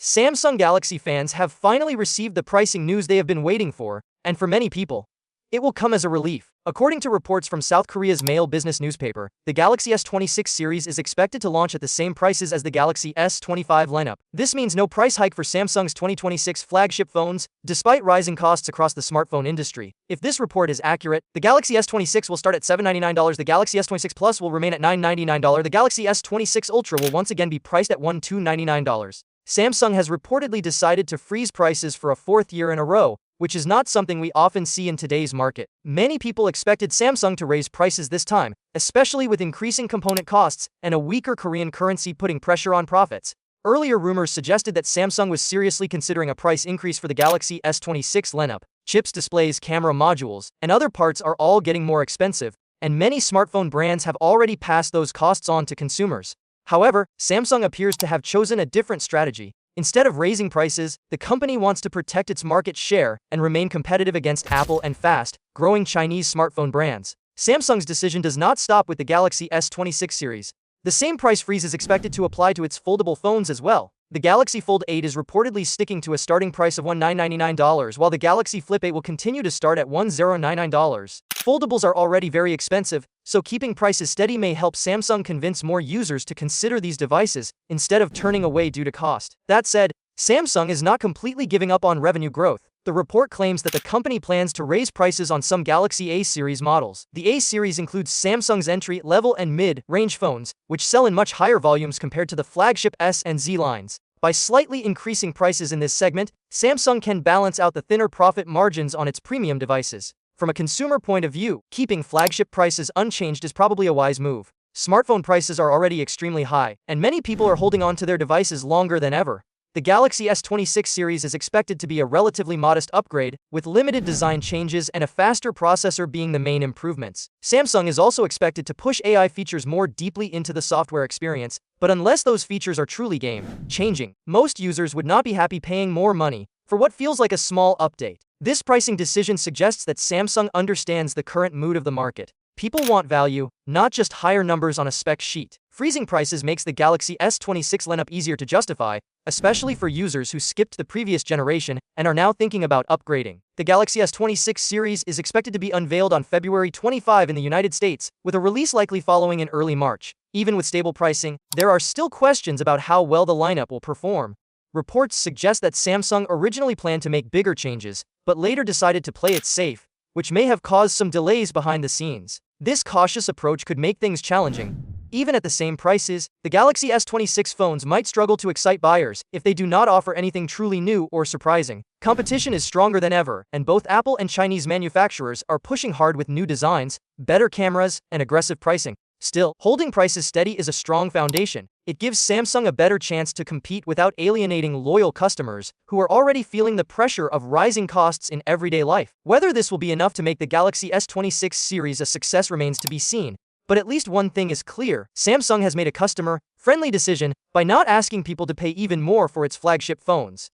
Samsung Galaxy fans have finally received the pricing news they have been waiting for, and for many people, it will come as a relief. According to reports from South Korea's Mail business newspaper, the Galaxy S26 series is expected to launch at the same prices as the Galaxy S25 lineup. This means no price hike for Samsung's 2026 flagship phones, despite rising costs across the smartphone industry. If this report is accurate, the Galaxy S26 will start at $799, the Galaxy S26 Plus will remain at $999, the Galaxy S26 Ultra will once again be priced at $1,299. Samsung has reportedly decided to freeze prices for a fourth year in a row, which is not something we often see in today's market. Many people expected Samsung to raise prices this time, especially with increasing component costs and a weaker Korean currency putting pressure on profits. Earlier rumors suggested that Samsung was seriously considering a price increase for the Galaxy S26 lineup. Chips, displays, camera modules, and other parts are all getting more expensive, and many smartphone brands have already passed those costs on to consumers. However, Samsung appears to have chosen a different strategy. Instead of raising prices, the company wants to protect its market share and remain competitive against Apple and fast-growing Chinese smartphone brands. Samsung's decision does not stop with the Galaxy S26 series. The same price freeze is expected to apply to its foldable phones as well. The Galaxy Fold 8 is reportedly sticking to a starting price of $1,999, while the Galaxy Flip 8 will continue to start at $1,099. Foldables are already very expensive, so keeping prices steady may help Samsung convince more users to consider these devices instead of turning away due to cost. That said, Samsung is not completely giving up on revenue growth. The report claims that the company plans to raise prices on some Galaxy A series models. The A series includes Samsung's entry-level and mid-range phones, which sell in much higher volumes compared to the flagship S and Z lines. By slightly increasing prices in this segment, Samsung can balance out the thinner profit margins on its premium devices. From a consumer point of view, keeping flagship prices unchanged is probably a wise move. Smartphone prices are already extremely high, and many people are holding on to their devices longer than ever. The Galaxy S26 series is expected to be a relatively modest upgrade, with limited design changes and a faster processor being the main improvements. Samsung is also expected to push AI features more deeply into the software experience, but unless those features are truly game-changing, most users would not be happy paying more money for what feels like a small update. This pricing decision suggests that Samsung understands the current mood of the market. People want value, not just higher numbers on a spec sheet. Freezing prices makes the Galaxy S26 lineup easier to justify, especially for users who skipped the previous generation and are now thinking about upgrading. The Galaxy S26 series is expected to be unveiled on February 25 in the United States, with a release likely following in early March. Even with stable pricing, there are still questions about how well the lineup will perform. Reports suggest that Samsung originally planned to make bigger changes, but later decided to play it safe, which may have caused some delays behind the scenes. This cautious approach could make things challenging. Even at the same prices, the Galaxy S26 phones might struggle to excite buyers if they do not offer anything truly new or surprising. Competition is stronger than ever, and both Apple and Chinese manufacturers are pushing hard with new designs, better cameras, and aggressive pricing. Still, holding prices steady is a strong foundation. It gives Samsung a better chance to compete without alienating loyal customers who are already feeling the pressure of rising costs in everyday life. Whether this will be enough to make the Galaxy S26 series a success remains to be seen. But at least one thing is clear: Samsung has made a customer-friendly decision by not asking people to pay even more for its flagship phones.